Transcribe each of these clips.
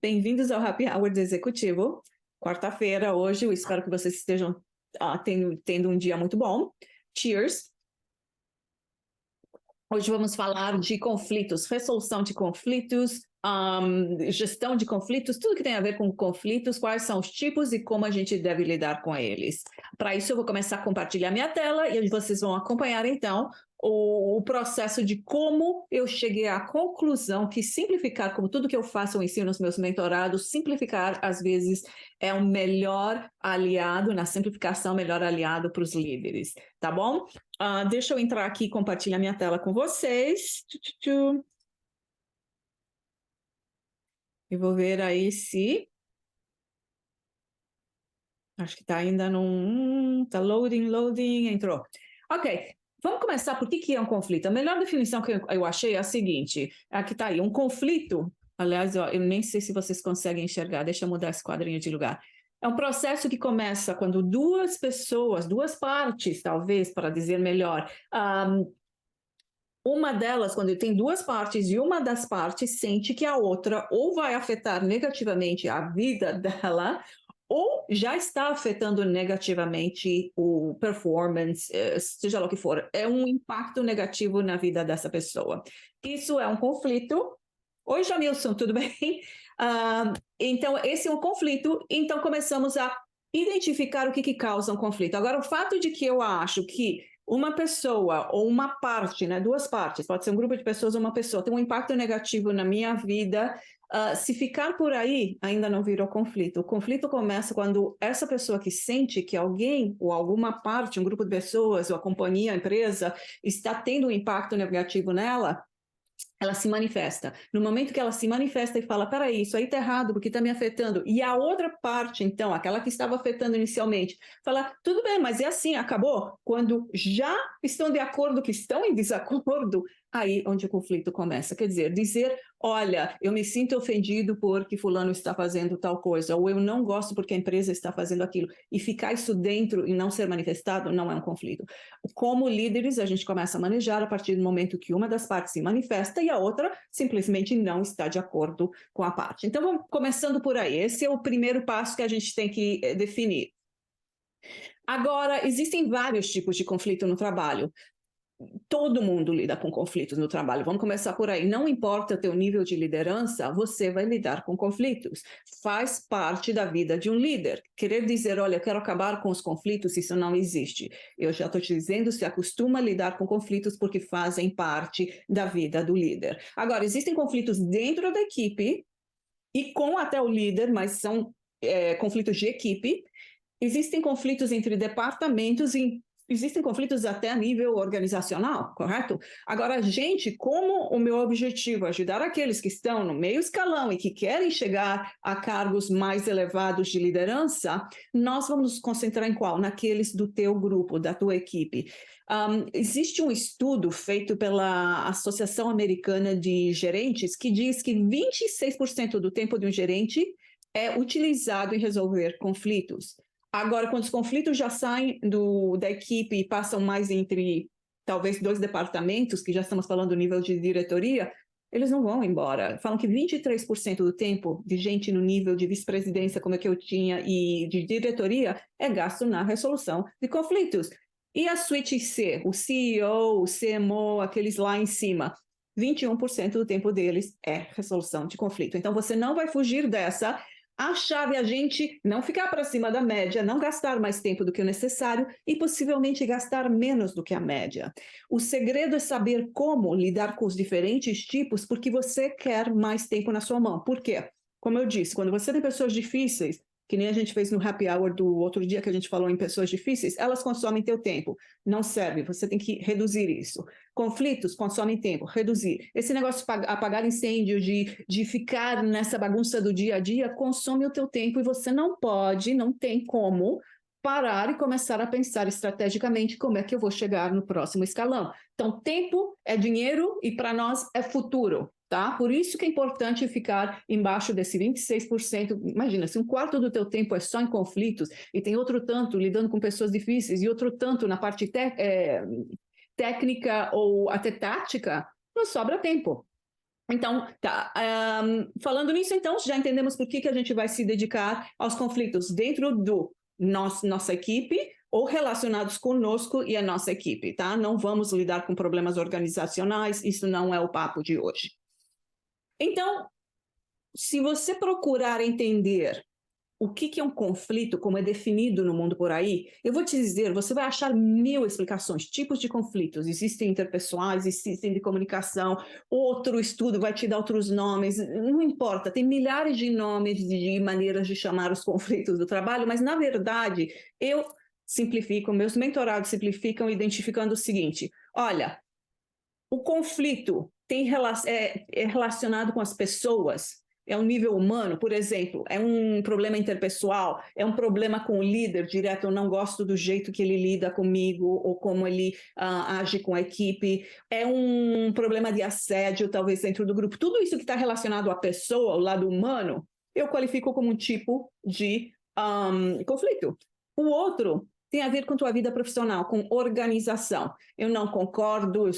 Bem-vindos ao Happy Hour do Executivo. Quarta-feira, hoje, eu espero que vocês estejam tendo um dia muito bom. Cheers! Hoje vamos falar de conflitos, resolução de conflitos, gestão de conflitos, tudo que tem a ver com conflitos, quais são os tipos e como a gente deve lidar com eles. Para isso, eu vou começar a compartilhar minha tela e vocês vão acompanhar, então, o processo de como eu cheguei à conclusão que simplificar, como tudo que eu faço, eu ensino nos meus mentorados, simplificar, às vezes, é um melhor aliado, na simplificação, melhor aliado para os líderes, tá bom? Deixa eu entrar aqui e compartilhar minha tela com vocês. Eu vou ver aí se... Acho que está ainda num... Está loading, entrou. Ok, vamos começar por que é um conflito. A melhor definição que eu achei é a seguinte. Aqui está aí, um conflito... Aliás, eu nem sei se vocês conseguem enxergar. Deixa eu mudar esse quadrinho de lugar. É um processo que começa quando duas pessoas, duas partes, talvez, para dizer melhor... uma delas, quando tem duas partes e uma das partes sente que a outra ou vai afetar negativamente a vida dela ou já está afetando negativamente o performance, seja lá o que for, é um impacto negativo na vida dessa pessoa. Isso é um conflito. Oi, Jamilson, tudo bem? Então, esse é um conflito, então começamos a identificar o que causa um conflito. Agora, o fato de que eu acho que uma pessoa ou uma parte, né, duas partes, pode ser um grupo de pessoas ou uma pessoa, tem um impacto negativo na minha vida, se ficar por aí, ainda não virou conflito. O conflito começa quando essa pessoa que sente que alguém ou alguma parte, um grupo de pessoas, ou a companhia, a empresa, está tendo um impacto negativo nela, ela se manifesta. No momento que ela se manifesta e fala, peraí, isso aí está errado, porque está me afetando. E a outra parte, então, aquela que estava afetando inicialmente, fala, tudo bem, mas é assim, acabou. Quando já estão de acordo que estão em desacordo, aí onde o conflito começa. Quer dizer, olha, eu me sinto ofendido porque fulano está fazendo tal coisa, ou eu não gosto porque a empresa está fazendo aquilo. E ficar isso dentro e não ser manifestado não é um conflito. Como líderes, a gente começa a manejar a partir do momento que uma das partes se manifesta e a outra simplesmente não está de acordo com a parte. Então, vamos começando por aí. Esse é o primeiro passo que a gente tem que definir. Agora, existem vários tipos de conflito no trabalho. Todo mundo lida com conflitos no trabalho. Vamos começar por aí. Não importa o teu nível de liderança, você vai lidar com conflitos. Faz parte da vida de um líder. Querer dizer, olha, eu quero acabar com os conflitos, isso não existe. Eu já estou te dizendo, se acostuma a lidar com conflitos porque fazem parte da vida do líder. Agora, existem conflitos dentro da equipe e com até o líder, mas são conflitos de equipe. Existem conflitos entre departamentos e existem conflitos até a nível organizacional, correto? Agora, gente, como o meu objetivo é ajudar aqueles que estão no meio escalão e que querem chegar a cargos mais elevados de liderança, nós vamos nos concentrar em qual? Naqueles do teu grupo, da tua equipe. Existe um estudo feito pela Associação Americana de Gerentes que diz que 26% do tempo de um gerente é utilizado em resolver conflitos. Agora, quando os conflitos já saem da equipe e passam mais entre, talvez, dois departamentos, que já estamos falando do nível de diretoria, eles não vão embora. Falam que 23% do tempo de gente no nível de vice-presidência, como é que eu tinha, e de diretoria, é gasto na resolução de conflitos. E a suíte C, o CEO, o CMO, aqueles lá em cima, 21% do tempo deles é resolução de conflito. Então, você não vai fugir dessa. A chave é a gente não ficar para cima da média, não gastar mais tempo do que o necessário e possivelmente gastar menos do que a média. O segredo é saber como lidar com os diferentes tipos porque você quer mais tempo na sua mão. Por quê? Como eu disse, quando você tem pessoas difíceis, que nem a gente fez no Happy Hour do outro dia que a gente falou em pessoas difíceis, elas consomem teu tempo. Não serve, você tem que reduzir isso. Conflitos consomem tempo, reduzir. Esse negócio de apagar incêndio, de ficar nessa bagunça do dia a dia, consome o teu tempo e você não pode, não tem como parar e começar a pensar estrategicamente como é que eu vou chegar no próximo escalão. Então, tempo é dinheiro e para nós é futuro. Tá? Por isso que é importante ficar embaixo desse 26%. Imagina, se um quarto do teu tempo é só em conflitos e tem outro tanto lidando com pessoas difíceis e outro tanto na parte técnica ou até tática, não sobra tempo. Então, tá. Falando nisso, então, já entendemos por que a gente vai se dedicar aos conflitos dentro do nossa equipe ou relacionados conosco e a nossa equipe, tá? Não vamos lidar com problemas organizacionais, isso não é o papo de hoje. Então, se você procurar entender o que é um conflito, como é definido no mundo por aí, eu vou te dizer, você vai achar 1000 explicações, tipos de conflitos, existem interpessoais, existem de comunicação, outro estudo vai te dar outros nomes, não importa, tem milhares de nomes, de maneiras de chamar os conflitos do trabalho, mas na verdade, eu simplifico, meus mentorados simplificam identificando o seguinte, olha, o conflito é relacionado com as pessoas, é um nível humano, por exemplo, é um problema interpessoal, é um problema com o líder direto, eu não gosto do jeito que ele lida comigo ou como ele age com a equipe, é um problema de assédio, talvez dentro do grupo, tudo isso que está relacionado à pessoa, ao lado humano, eu qualifico como um tipo de conflito. O outro tem a ver com tua vida profissional, com organização. Eu não concordo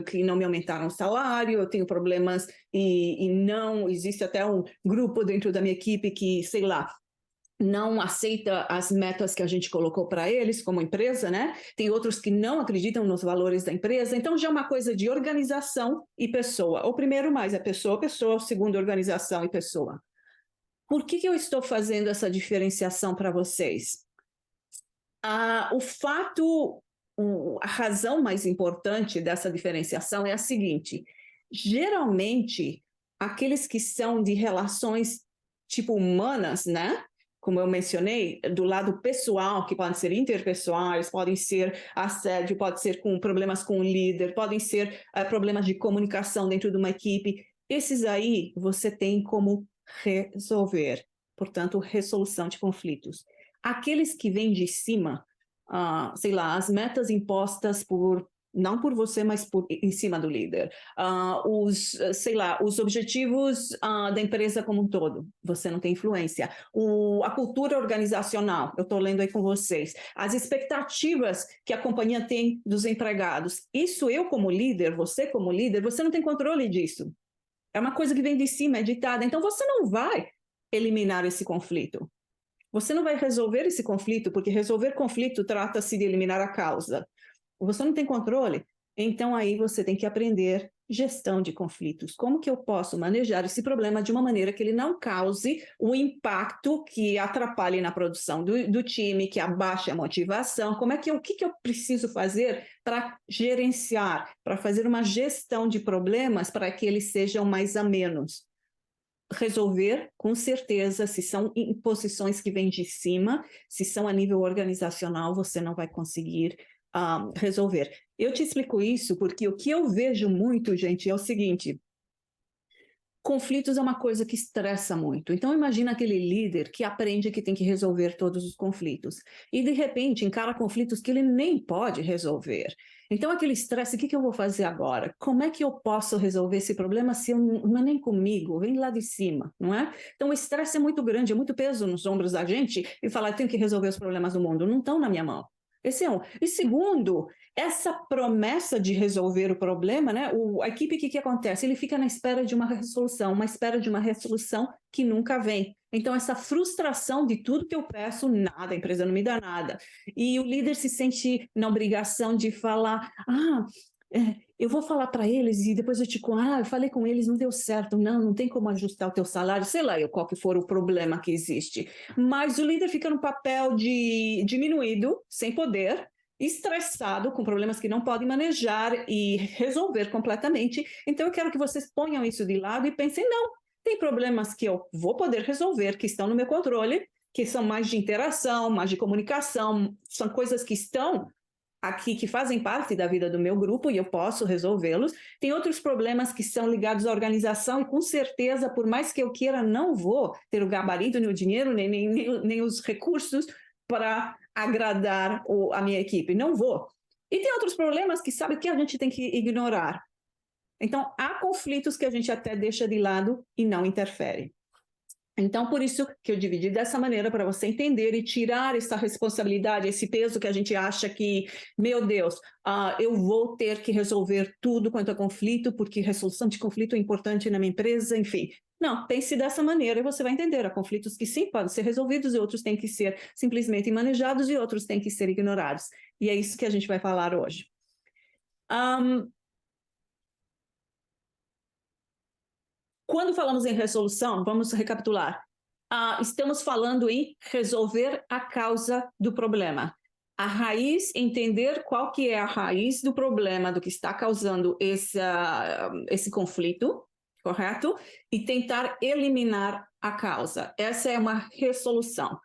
que não me aumentaram o salário, eu tenho problemas e não existe até um grupo dentro da minha equipe que, sei lá, não aceita as metas que a gente colocou para eles como empresa, né? Tem outros que não acreditam nos valores da empresa. Então, já é uma coisa de organização e pessoa. O primeiro mais é pessoa, pessoa. O segundo, organização e pessoa. Por que eu estou fazendo essa diferenciação para vocês? O fato, a razão mais importante dessa diferenciação é a seguinte: geralmente, aqueles que são de relações tipo humanas, né? Como eu mencionei, do lado pessoal, que podem ser interpessoais, podem ser assédio, pode ser com problemas com o líder, podem ser problemas de comunicação dentro de uma equipe. Esses aí você tem como resolver, portanto, resolução de conflitos. Aqueles que vêm de cima, sei lá, as metas impostas não por você, mas em cima do líder. Sei lá, os objetivos da empresa como um todo, você não tem influência. A cultura organizacional, eu estou lendo aí com vocês. As expectativas que a companhia tem dos empregados. Isso eu como líder, você como líder, você não tem controle disso. É uma coisa que vem de cima, é ditada. Então, você não vai eliminar esse conflito. Você não vai resolver esse conflito, porque resolver conflito trata-se de eliminar a causa. Você não tem controle, então aí você tem que aprender gestão de conflitos. Como que eu posso manejar esse problema de uma maneira que ele não cause o impacto que atrapalhe na produção do time, que abaixe a motivação? O que eu preciso fazer para gerenciar, para fazer uma gestão de problemas para que eles sejam mais amenos? Resolver, com certeza, se são imposições que vêm de cima, se são a nível organizacional, você não vai conseguir resolver. Eu te explico isso porque o que eu vejo muito, gente, é o seguinte: conflitos é uma coisa que estressa muito. Então, imagina aquele líder que aprende que tem que resolver todos os conflitos e, de repente, encara conflitos que ele nem pode resolver. Então, aquele estresse, o que eu vou fazer agora? Como é que eu posso resolver esse problema se não é nem comigo? Vem lá de cima, não é? Então, o estresse é muito grande, é muito peso nos ombros da gente e falar, eu tenho que resolver os problemas do mundo. Não estão na minha mão. Esse é um. E segundo, essa promessa de resolver o problema, né? A equipe, o que acontece? Ele fica na espera de uma resolução que nunca vem. Então, essa frustração de tudo que eu peço, nada, a empresa não me dá nada. E o líder se sente na obrigação de falar, eu vou falar para eles e depois eu falei com eles, não deu certo, não tem como ajustar o teu salário, sei lá qual que for o problema que existe. Mas o líder fica no papel de diminuído, sem poder, estressado, com problemas que não podem manejar e resolver completamente. Então, eu quero que vocês ponham isso de lado e pensem, não, tem problemas que eu vou poder resolver, que estão no meu controle, que são mais de interação, mais de comunicação, são coisas que estão aqui, que fazem parte da vida do meu grupo e eu posso resolvê-los. Tem outros problemas que são ligados à organização e, com certeza, por mais que eu queira, não vou ter o gabarito, nem o dinheiro, nem os recursos para agradar a minha equipe. Não vou. E tem outros problemas que, sabe, que a gente tem que ignorar. Então, há conflitos que a gente até deixa de lado e não interfere. Então, por isso que eu dividi dessa maneira, para você entender e tirar essa responsabilidade, esse peso que a gente acha que, meu Deus, eu vou ter que resolver tudo quanto a conflito, porque resolução de conflito é importante na minha empresa, enfim. Não, pense dessa maneira e você vai entender. Há conflitos que sim podem ser resolvidos e outros têm que ser simplesmente manejados e outros têm que ser ignorados. E é isso que a gente vai falar hoje. Quando falamos em resolução, vamos recapitular. Estamos falando em resolver a causa do problema. A raiz, entender qual que é a raiz do problema, do que está causando esse conflito, correto? E tentar eliminar a causa. Essa é uma resolução.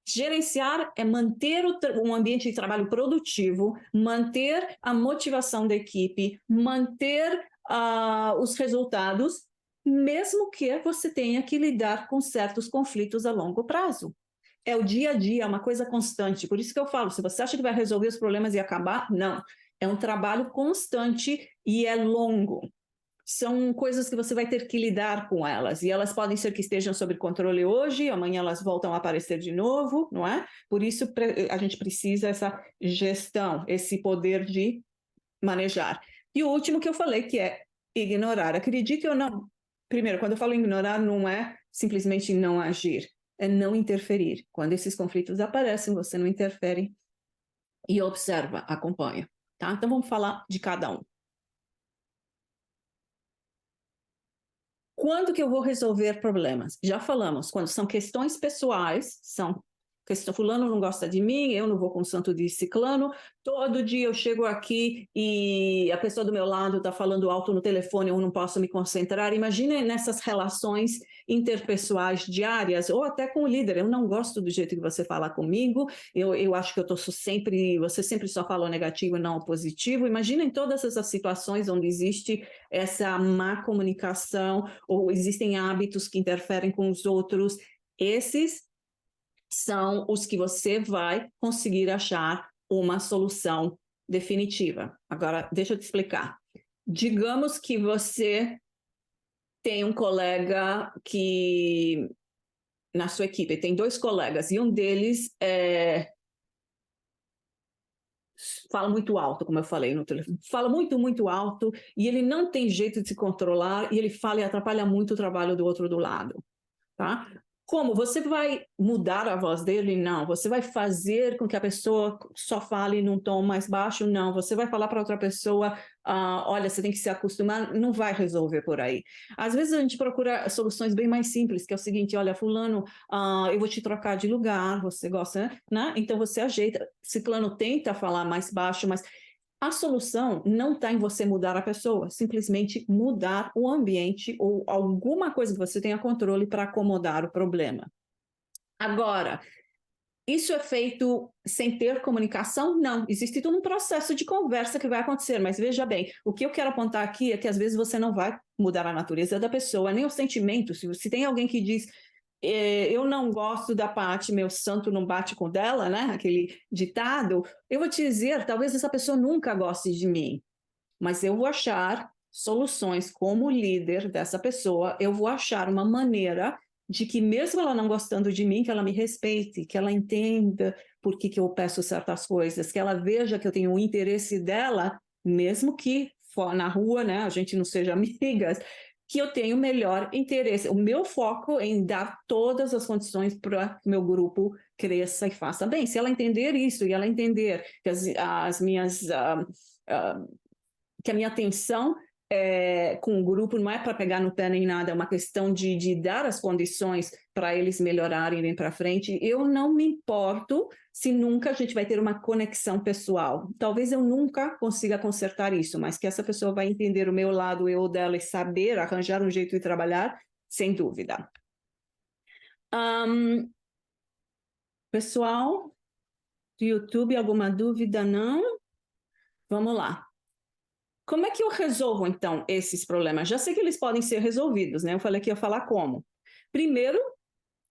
Gerenciar é manter um ambiente de trabalho produtivo, manter a motivação da equipe, manter os resultados, mesmo que você tenha que lidar com certos conflitos a longo prazo. É o dia a dia, é uma coisa constante. Por isso que eu falo, se você acha que vai resolver os problemas e acabar, não. É um trabalho constante e é longo. São coisas que você vai ter que lidar com elas, e elas podem ser que estejam sob controle hoje, amanhã elas voltam a aparecer de novo, não é? Por isso a gente precisa essa gestão, esse poder de manejar. E o último que eu falei, que é ignorar. Acredite ou não, primeiro, quando eu falo ignorar, não é simplesmente não agir, é não interferir. Quando esses conflitos aparecem, você não interfere e observa, acompanha, tá? Então vamos falar de cada um. Quando que eu vou resolver problemas? Já falamos, quando são questões pessoais, são questão, fulano não gosta de mim, eu não vou com o santo de ciclano, todo dia eu chego aqui e a pessoa do meu lado está falando alto no telefone, eu não posso me concentrar. Imagina nessas relações interpessoais diárias, ou até com o líder, eu não gosto do jeito que você fala comigo, eu acho que você sempre só fala o negativo e não o positivo. Imagina em todas essas situações onde existe essa má comunicação, ou existem hábitos que interferem com os outros, esses são os que você vai conseguir achar uma solução definitiva. Agora, deixa eu te explicar. Digamos que você tem um colega que, na sua equipe, tem 2 colegas, e um deles fala muito alto, como eu falei no telefone, fala muito, muito alto, e ele não tem jeito de se controlar, e ele fala e atrapalha muito o trabalho do outro do lado, tá? Como? Você vai mudar a voz dele? Não. Você vai fazer com que a pessoa só fale num tom mais baixo? Não. Você vai falar para outra pessoa, olha, você tem que se acostumar? Não vai resolver por aí. Às vezes a gente procura soluções bem mais simples, que é o seguinte, olha, fulano, eu vou te trocar de lugar, você gosta, né? Então você ajeita. Ciclano tenta falar mais baixo, mas a solução não está em você mudar a pessoa, simplesmente mudar o ambiente ou alguma coisa que você tenha controle para acomodar o problema. Agora, isso é feito sem ter comunicação? Não, existe todo um processo de conversa que vai acontecer, mas veja bem, o que eu quero apontar aqui é que às vezes você não vai mudar a natureza da pessoa, nem o sentimento. Se tem alguém que diz, eu não gosto da Paty, meu santo não bate com dela, né? Aquele ditado. Eu vou te dizer, talvez essa pessoa nunca goste de mim, mas eu vou achar soluções como líder dessa pessoa, eu vou achar uma maneira de que mesmo ela não gostando de mim, que ela me respeite, que ela entenda por que eu peço certas coisas, que ela veja que eu tenho o interesse dela, mesmo que na rua, né, a gente não seja amigas, que eu tenho o melhor interesse, o meu foco em dar todas as condições para que meu grupo cresça e faça bem. Se ela entender isso e ela entender que que a minha atenção com o grupo não é para pegar no pé nem nada, é uma questão de dar as condições para eles melhorarem bem para frente. Eu não me importo se nunca a gente vai ter uma conexão pessoal. Talvez eu nunca consiga consertar isso, mas que essa pessoa vai entender o meu lado, eu dela, e saber arranjar um jeito de trabalhar, sem dúvida. Pessoal do YouTube, alguma dúvida? Não? Vamos lá. Como é que eu resolvo, então, esses problemas? Já sei que eles podem ser resolvidos, né? Eu falei que ia falar como. Primeiro,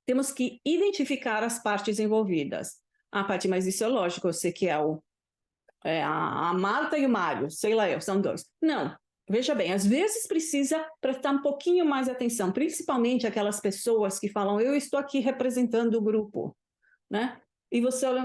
temos que identificar as partes envolvidas. Paty, mas isso é lógico, eu sei que a Marta e o Mário, sei lá eu, são 2. Não, Veja bem, às vezes precisa prestar um pouquinho mais atenção, principalmente aquelas pessoas que falam, eu estou aqui representando o grupo, né? E você olha,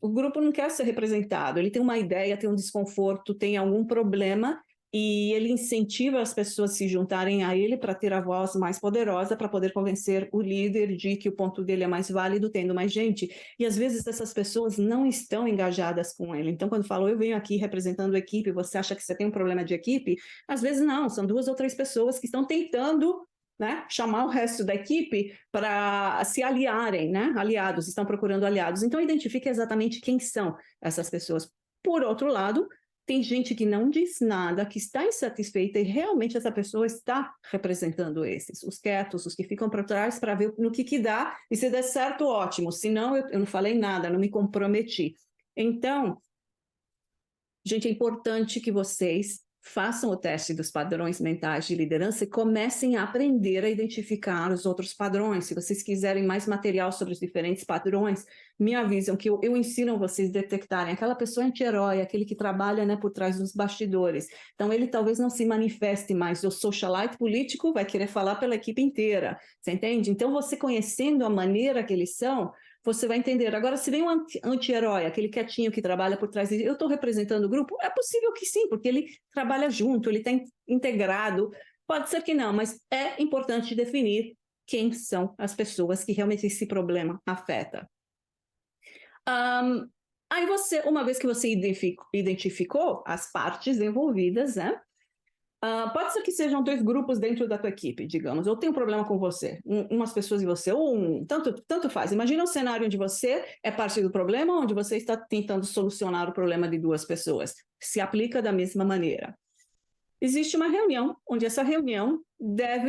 o grupo não quer ser representado, ele tem uma ideia, tem um desconforto, tem algum problema, e ele incentiva as pessoas a se juntarem a ele para ter a voz mais poderosa, para poder convencer o líder de que o ponto dele é mais válido, tendo mais gente. E às vezes essas pessoas não estão engajadas com ele. Então, quando falam, eu venho aqui representando a equipe, você acha que você tem um problema de equipe? Às vezes não, são 2 ou 3 pessoas que estão tentando, né, chamar o resto da equipe para se aliarem, né? Aliados, estão procurando aliados. Então, identifique exatamente quem são essas pessoas. Por outro lado, tem gente que não diz nada, que está insatisfeita e realmente essa pessoa está representando esses, os quietos, os que ficam para trás para ver no que dá, e se der certo, ótimo, se não, eu não falei nada, não me comprometi. Então, gente, é importante que vocês façam o teste dos padrões mentais de liderança e comecem a aprender a identificar os outros padrões. Se vocês quiserem mais material sobre os diferentes padrões, me avisam que eu ensino vocês a detectarem aquela pessoa anti-herói, aquele que trabalha, né, por trás dos bastidores. Então, ele talvez não se manifeste mais. O socialite político vai querer falar pela equipe inteira, você entende? Então, você conhecendo a maneira que eles são, você vai entender. Agora, se vem um anti-herói, aquele quietinho que trabalha por trás eu estou representando o grupo? É possível que sim, porque ele trabalha junto, ele está integrado. Pode ser que não, mas é importante definir quem são as pessoas que realmente esse problema afeta. Aí você, uma vez que você identificou as partes envolvidas, né? Pode ser que sejam 2 grupos dentro da tua equipe, digamos. Eu tenho um problema com você, umas pessoas e você, ou tanto faz. Imagina um cenário onde você é parte do problema, onde você está tentando solucionar o problema de 2 pessoas. Se aplica da mesma maneira. Existe uma reunião, onde essa reunião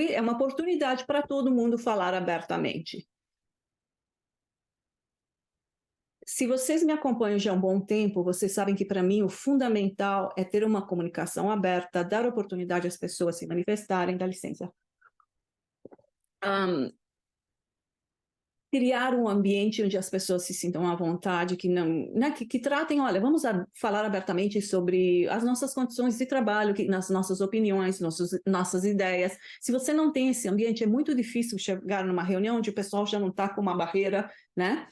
é uma oportunidade para todo mundo falar abertamente. Se vocês me acompanham já há um bom tempo, vocês sabem que, para mim, o fundamental é ter uma comunicação aberta, dar oportunidade às pessoas se manifestarem. Dá licença. Criar um ambiente onde as pessoas se sintam à vontade, que não, né, que tratem, olha, vamos falar abertamente sobre as nossas condições de trabalho, nas nossas opiniões, nossas ideias. Se você não tem esse ambiente, é muito difícil chegar numa reunião onde o pessoal já não está com uma barreira, né,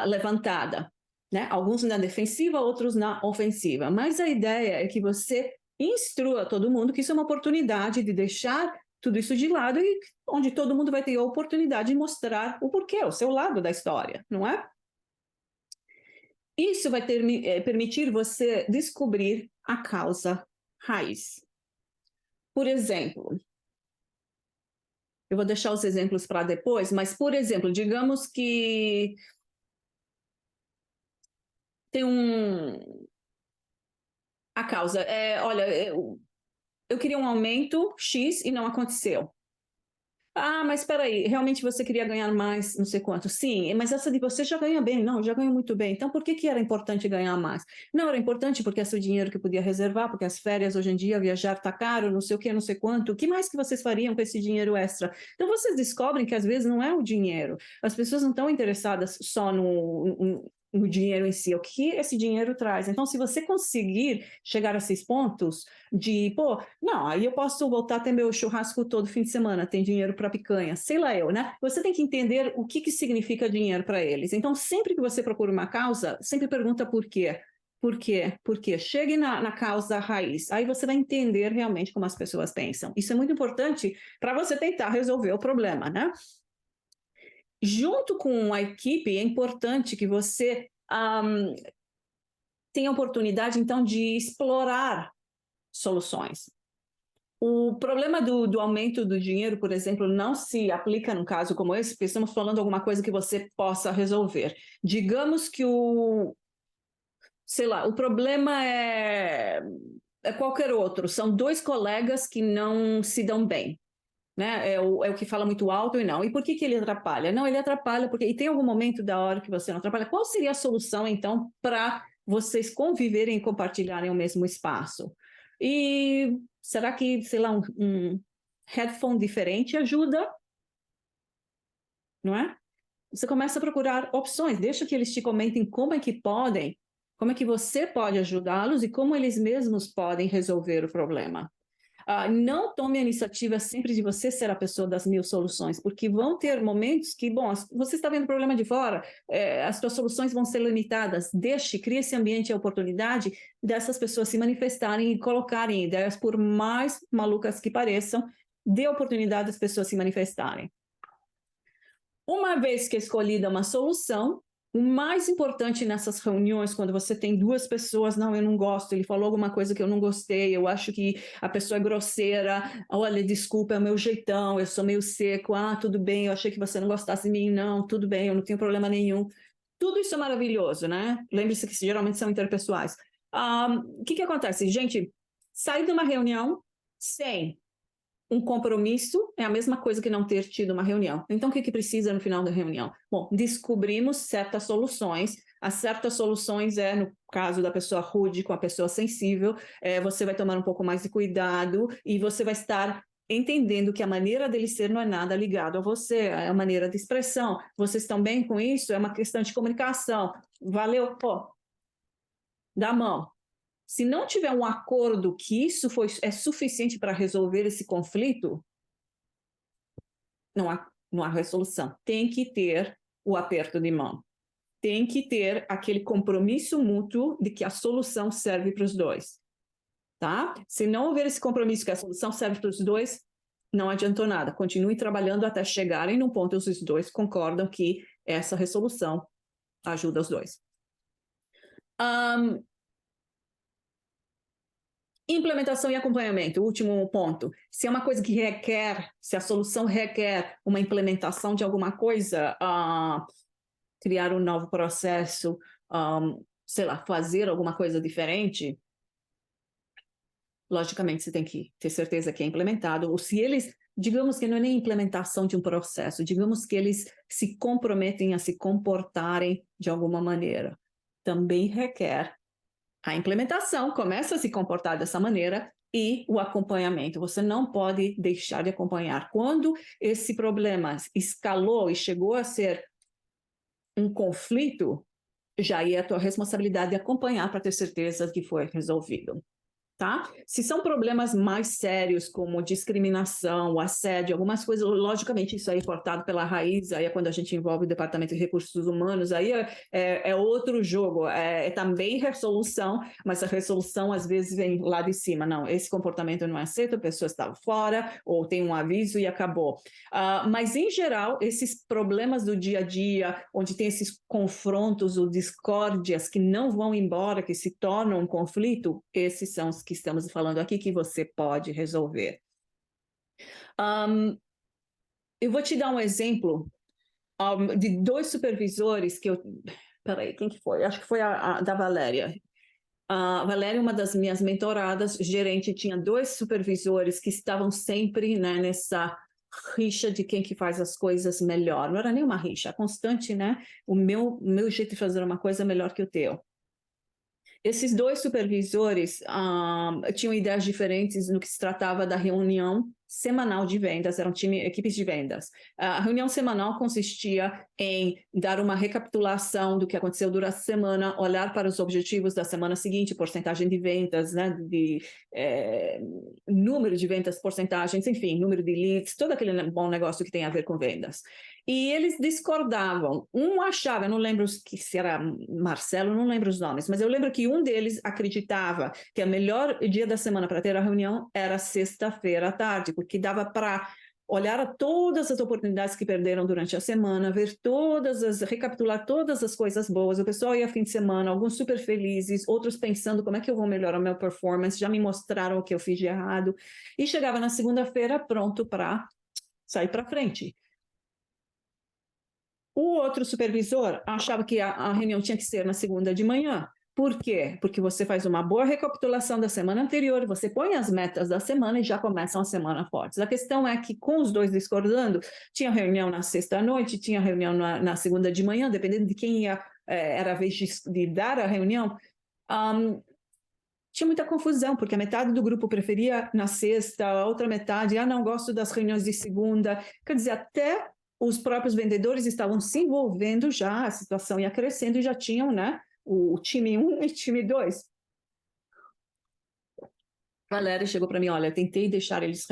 levantada, né? Alguns na defensiva, outros na ofensiva. Mas a ideia é que você instrua todo mundo que isso é uma oportunidade de deixar tudo isso de lado e onde todo mundo vai ter a oportunidade de mostrar o porquê, o seu lado da história, não é? Isso vai permitir você descobrir a causa raiz. Por exemplo, eu vou deixar os exemplos para depois, mas, por exemplo, digamos que tem a causa, olha, eu queria um aumento X e não aconteceu. Mas espera aí, realmente você queria ganhar mais, não sei quanto. Sim, mas essa de você já ganha bem. Não, já ganha muito bem. Então, por que era importante ganhar mais? Não, era importante porque é seu dinheiro que podia reservar, porque as férias hoje em dia, viajar está caro, não sei o que, não sei quanto. O que mais que vocês fariam com esse dinheiro extra? Então, vocês descobrem que às vezes não é o dinheiro. As pessoas não estão interessadas só no dinheiro em si, o que esse dinheiro traz. Então, se você conseguir chegar a esses pontos de, não, aí eu posso voltar a ter meu churrasco todo fim de semana, tem dinheiro para picanha, sei lá eu, né? Você tem que entender o que significa dinheiro para eles. Então, sempre que você procura uma causa, sempre pergunta por quê. Por quê? Por quê? Chegue na causa raiz. Aí você vai entender realmente como as pessoas pensam. Isso é muito importante para você tentar resolver o problema, né? Junto com a equipe, é importante que você tenha a oportunidade, então, de explorar soluções. O problema do aumento do dinheiro, por exemplo, não se aplica num caso como esse, porque estamos falando de alguma coisa que você possa resolver. Digamos que o problema é qualquer outro. São 2 colegas que não se dão bem. Né? É o que fala muito alto e não. E por que ele atrapalha? Não, ele atrapalha porque... E tem algum momento da hora que você não atrapalha? Qual seria a solução, então, para vocês conviverem e compartilharem o mesmo espaço? E será que, sei lá, um headphone diferente ajuda? Não é? Você começa a procurar opções, deixa que eles te comentem como é que você pode ajudá-los e como eles mesmos podem resolver o problema. Não tome a iniciativa sempre de você ser a pessoa das 1000 soluções, porque vão ter momentos que, bom, você está vendo o problema de fora, as suas soluções vão ser limitadas. Crie esse ambiente e a oportunidade dessas pessoas se manifestarem e colocarem ideias, por mais malucas que pareçam, dê oportunidade às pessoas se manifestarem. Uma vez que é escolhida uma solução, o mais importante nessas reuniões, quando você tem duas pessoas, não, eu não gosto, ele falou alguma coisa que eu não gostei, eu acho que a pessoa é grosseira, olha, desculpa, é o meu jeitão, eu sou meio seco, tudo bem, eu achei que você não gostasse de mim, não, tudo bem, eu não tenho problema nenhum. Tudo isso é maravilhoso, né? Lembre-se que geralmente são interpessoais. O que acontece? Gente, sair de uma reunião sem um compromisso é a mesma coisa que não ter tido uma reunião. Então, o que precisa no final da reunião? Bom, descobrimos certas soluções. As certas soluções no caso da pessoa rude com a pessoa sensível, você vai tomar um pouco mais de cuidado e você vai estar entendendo que a maneira dele ser não é nada ligado a você, é a maneira de expressão. Vocês estão bem com isso? É uma questão de comunicação. Valeu, dá a mão. Se não tiver um acordo que isso é suficiente para resolver esse conflito, não há resolução. Tem que ter o aperto de mão. Tem que ter aquele compromisso mútuo de que a solução serve para os dois. Tá? Se não houver esse compromisso que a solução serve para os dois, não adiantou nada. Continue trabalhando até chegarem num ponto onde os dois concordam que essa resolução ajuda os dois. Implementação e acompanhamento, o último ponto. Se é uma coisa que se a solução requer uma implementação de alguma coisa, criar um novo processo, sei lá, fazer alguma coisa diferente, logicamente você tem que ter certeza que é implementado, ou se eles, digamos que não é nem implementação de um processo, digamos que eles se comprometem a se comportarem de alguma maneira, também requer a implementação, começa a se comportar dessa maneira e o acompanhamento. Você não pode deixar de acompanhar. Quando esse problema escalou e chegou a ser um conflito, já é a tua responsabilidade de acompanhar para ter certeza que foi resolvido. Tá? Se são problemas mais sérios, como discriminação, assédio, algumas coisas, logicamente isso aí é cortado pela raiz, aí é quando a gente envolve o Departamento de Recursos Humanos, aí é outro jogo, é também resolução, mas a resolução às vezes vem lá de cima, não, esse comportamento não é aceito, a pessoa estava fora, ou tem um aviso e acabou. Mas em geral, esses problemas do dia a dia, onde tem esses confrontos ou discórdias que não vão embora, que se tornam um conflito, esses são os que estamos falando aqui que você pode resolver. Eu vou te dar um exemplo de 2 supervisores que peraí, quem que foi? Acho que foi a da Valéria. A Valéria, uma das minhas mentoradas, gerente, tinha 2 supervisores que estavam sempre, né, nessa rixa de quem que faz as coisas melhor. Não era nem uma rixa, constante, né? O meu jeito de fazer uma coisa é melhor que o teu. Esses 2 supervisores tinham ideias diferentes no que se tratava da reunião semanal de vendas, eram equipes de vendas. A reunião semanal consistia em dar uma recapitulação do que aconteceu durante a semana, olhar para os objetivos da semana seguinte, porcentagem de vendas, né, número de vendas, porcentagens, enfim, número de leads, todo aquele bom negócio que tem a ver com vendas. E eles discordavam. Um achava, eu não lembro se era Marcelo, não lembro os nomes, mas eu lembro que um deles acreditava que o melhor dia da semana para ter a reunião era sexta-feira à tarde, porque dava para olhar todas as oportunidades que perderam durante a semana, recapitular todas as coisas boas. O pessoal ia fim de semana, alguns super felizes, outros pensando como é que eu vou melhorar a minha performance, já me mostraram o que eu fiz de errado, e chegava na segunda-feira pronto para sair para frente. O outro supervisor achava que a reunião tinha que ser na segunda de manhã. Por quê? Porque você faz uma boa recapitulação da semana anterior, você põe as metas da semana e já começam a semana fortes. A questão é que, com os dois discordando, tinha reunião na sexta à noite, tinha reunião na segunda de manhã, dependendo de quem era a vez de dar a reunião. Tinha muita confusão, porque a metade do grupo preferia na sexta, a outra metade, não gosto das reuniões de segunda. Quer dizer, até os próprios vendedores estavam se envolvendo já, a situação ia crescendo e já tinham, né, o time 1 e time 2. A Valéria chegou para mim, olha, eu tentei deixar eles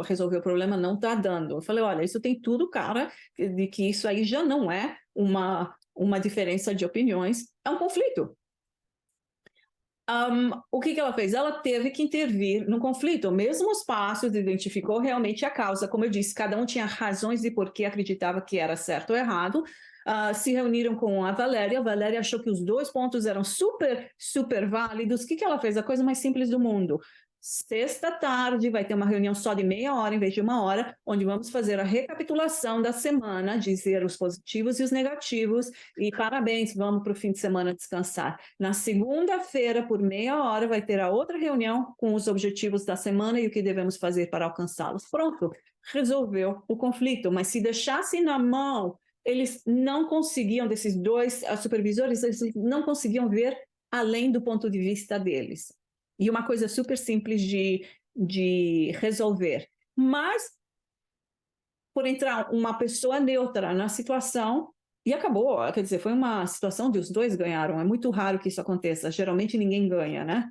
resolver o problema, não está dando. Eu falei, olha, isso tem tudo, cara, de que isso aí já não é uma diferença de opiniões, é um conflito. O que ela fez? Ela teve que intervir no conflito. Mesmo os passos identificou realmente a causa. Como eu disse, cada um tinha razões de por que acreditava que era certo ou errado. Se reuniram com a Valéria achou que os 2 pontos eram super, super válidos. O que ela fez? A coisa mais simples do mundo. Sexta tarde vai ter uma reunião só de meia hora em vez de 1 hora, onde vamos fazer a recapitulação da semana, dizer os positivos e os negativos, e parabéns, vamos para o fim de semana descansar. Na segunda-feira, por meia hora, vai ter a outra reunião com os objetivos da semana e o que devemos fazer para alcançá-los. Pronto, resolveu o conflito, mas se deixasse na mão, eles não conseguiam, desses 2 supervisores, eles não conseguiam ver além do ponto de vista deles. E uma coisa super simples de resolver. Mas, por entrar uma pessoa neutra na situação, e acabou, quer dizer, foi uma situação de os 2 ganharam. É muito raro que isso aconteça, geralmente ninguém ganha, né?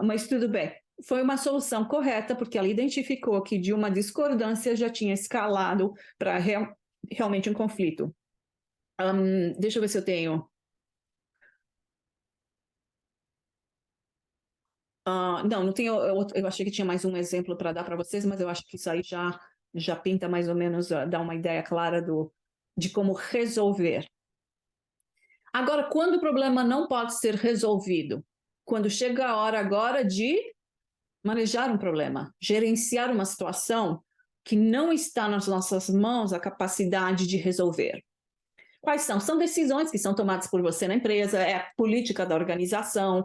Mas tudo bem. Foi uma solução correta, porque ela identificou que de uma discordância já tinha escalado para realmente um conflito. Deixa eu ver se eu tenho... não tenho. Eu achei que tinha mais um exemplo para dar para vocês, mas eu acho que isso aí já pinta mais ou menos, dá uma ideia clara de como resolver. Agora, quando o problema não pode ser resolvido? Quando chega a hora agora de manejar um problema, gerenciar uma situação que não está nas nossas mãos a capacidade de resolver. Quais são? São decisões que são tomadas por você na empresa, é a política da organização,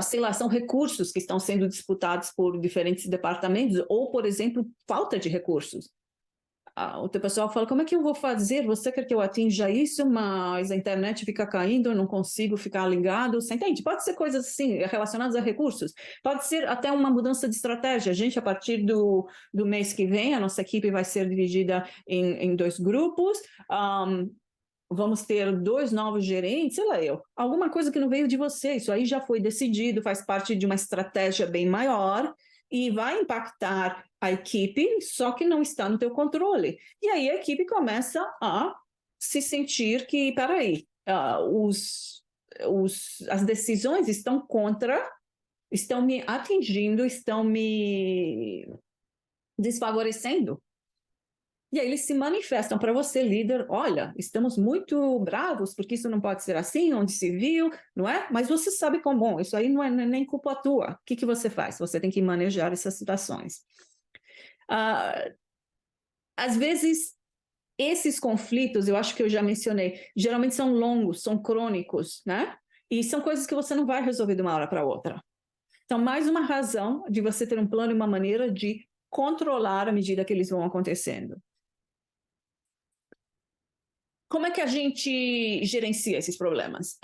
sei lá, são recursos que estão sendo disputados por diferentes departamentos, ou, por exemplo, falta de recursos. O teu pessoal fala, como é que eu vou fazer? Você quer que eu atinja isso, mas a internet fica caindo, eu não consigo ficar ligado. Você entende? Pode ser coisas assim, relacionadas a recursos. Pode ser até uma mudança de estratégia. A gente, a partir do mês que vem, a nossa equipe vai ser dividida em 2 grupos. Vamos ter 2 novos gerentes, sei lá alguma coisa que não veio de você, isso aí já foi decidido, faz parte de uma estratégia bem maior e vai impactar a equipe, só que não está no teu controle. E aí a equipe começa a se sentir que, peraí, as decisões estão me atingindo, estão me desfavorecendo. E aí eles se manifestam para você, líder, olha, estamos muito bravos, porque isso não pode ser assim, onde se viu, não é? Mas você sabe como, bom, isso aí não é nem culpa tua. O que você faz? Você tem que manejar essas situações. Às vezes, esses conflitos, eu acho que eu já mencionei, geralmente são longos, são crônicos, né? E são coisas que você não vai resolver de uma hora para outra. Então, mais uma razão de você ter um plano e uma maneira de controlar à medida que eles vão acontecendo. Como é que a gente gerencia esses problemas?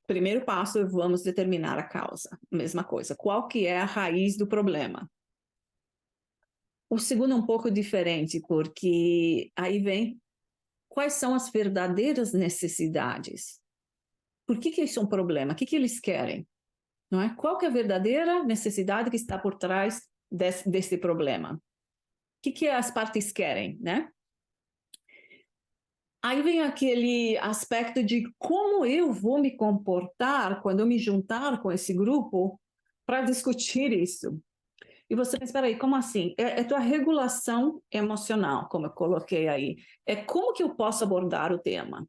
Primeiro passo, vamos determinar a causa. Mesma coisa, qual que é a raiz do problema? O segundo é um pouco diferente, porque aí vem quais são as verdadeiras necessidades. Por que isso é um problema? O que eles querem? Não é? Qual que é a verdadeira necessidade que está por trás desse problema? O que as partes querem, né? Aí vem aquele aspecto de como eu vou me comportar quando eu me juntar com esse grupo para discutir isso. E você pensa, espera aí, como assim? É tua regulação emocional, como eu coloquei aí. É como que eu posso abordar o tema.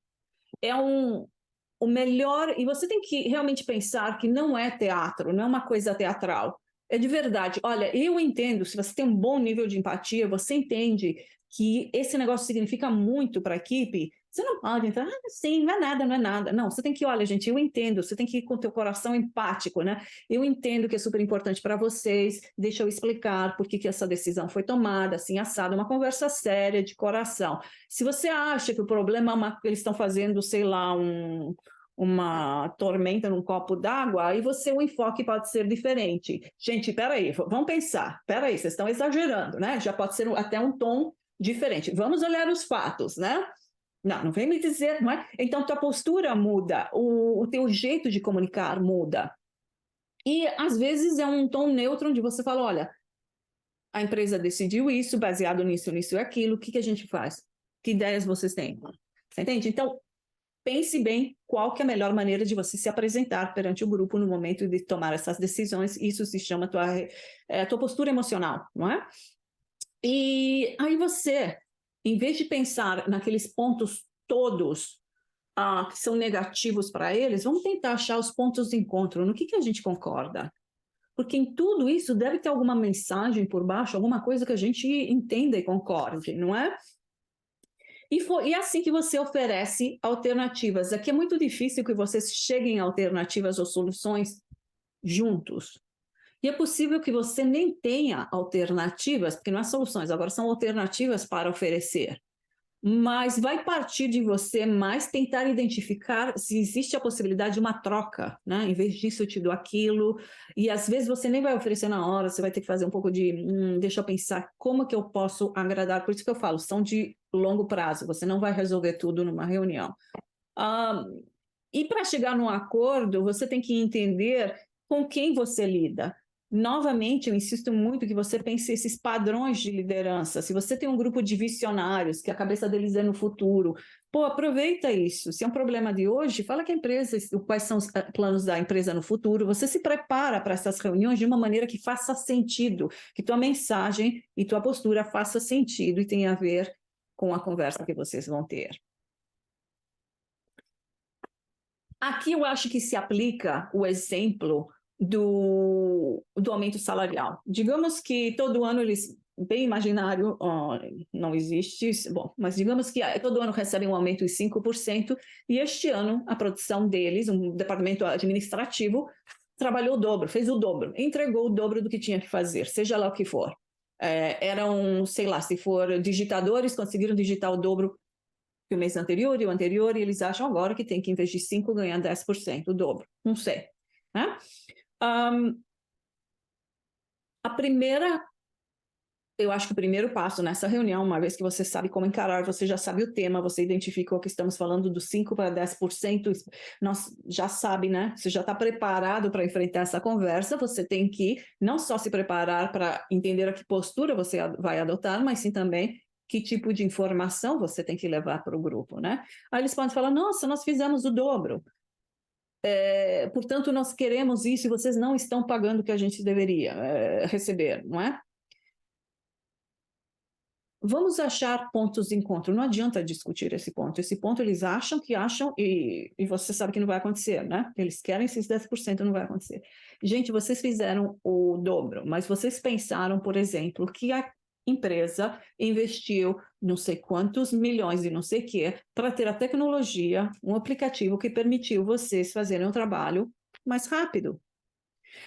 O melhor, e você tem que realmente pensar que não é teatro, não é uma coisa teatral. É de verdade. Olha, eu entendo, se você tem um bom nível de empatia, você entende que esse negócio significa muito para a equipe, você não pode entrar, sim, não é nada, não é nada. Não, você tem que, olha, gente, eu entendo, você tem que ir com o teu coração empático, né? Eu entendo que é super importante para vocês, deixa eu explicar por que essa decisão foi tomada, assim, assado, uma conversa séria, de coração. Se você acha que o problema é que eles estão fazendo, sei lá, uma tormenta num copo d'água, aí o enfoque pode ser diferente. Gente, peraí, vamos pensar, peraí, vocês estão exagerando, né? Já pode ser até um tom diferente. Vamos olhar os fatos, né? Não vem me dizer, não é? Então, tua postura muda, o teu jeito de comunicar muda. E, às vezes, é um tom neutro onde você fala, olha, a empresa decidiu isso, baseado nisso, nisso e aquilo, o que a gente faz? Que ideias vocês têm? Você entende? Então, pense bem qual que é a melhor maneira de você se apresentar perante o grupo no momento de tomar essas decisões. Isso se chama tua postura emocional, não é? E aí você, em vez de pensar naqueles pontos todos que são negativos para eles, vamos tentar achar os pontos de encontro. No que a gente concorda? Porque em tudo isso deve ter alguma mensagem por baixo, alguma coisa que a gente entenda e concorde, não é? E é assim que você oferece alternativas. Aqui é muito difícil que vocês cheguem a alternativas ou soluções juntos. E é possível que você nem tenha alternativas, porque não é soluções, agora são alternativas para oferecer. Mas vai partir de você mais tentar identificar se existe a possibilidade de uma troca, né? Em vez disso, eu te dou aquilo. E às vezes você nem vai oferecer na hora, você vai ter que fazer um pouco de, deixa eu pensar como que eu posso agradar. Por isso que eu falo, são de longo prazo, você não vai resolver tudo numa reunião. E para chegar num acordo, você tem que entender com quem você lida. Novamente, eu insisto muito que você pense esses padrões de liderança. Se você tem um grupo de visionários, que a cabeça deles é no futuro, aproveita isso. Se é um problema de hoje, fala que a empresa, quais são os planos da empresa no futuro. Você se prepara para essas reuniões de uma maneira que faça sentido, que tua mensagem e tua postura faça sentido e tenha a ver com a conversa que vocês vão ter. Aqui eu acho que se aplica o exemplo do aumento salarial. Digamos que todo ano eles, bem imaginário, não existe, bom, mas digamos que todo ano recebem um aumento de 5%, e este ano a produção deles, um departamento administrativo, trabalhou o dobro, fez o dobro, entregou o dobro do que tinha que fazer, seja lá o que for. Eram, sei lá, se for digitadores, conseguiram digitar o dobro que o mês anterior e o anterior, e eles acham agora que tem que, em vez de 5, ganhar 10%, o dobro. Não sei. Né? Eu acho que o primeiro passo nessa reunião, uma vez que você sabe como encarar, você já sabe o tema, você identificou que estamos falando dos 5 para 10%, nós já sabe, né? Você já está preparado para enfrentar essa conversa, você tem que não só se preparar para entender a que postura você vai adotar, mas sim também que tipo de informação você tem que levar para o grupo, né? Aí eles podem falar, nossa, nós fizemos o dobro. Portanto, nós queremos isso e vocês não estão pagando o que a gente deveria receber, não é? Vamos achar pontos de encontro. Não adianta discutir esse ponto. Esse ponto eles acham e você sabe que não vai acontecer, né? Eles querem esses 10%, não vai acontecer. Gente, vocês fizeram o dobro, mas vocês pensaram, por exemplo, que a empresa investiu não sei quantos milhões e não sei o quê para ter a tecnologia, um aplicativo que permitiu vocês fazerem um trabalho mais rápido.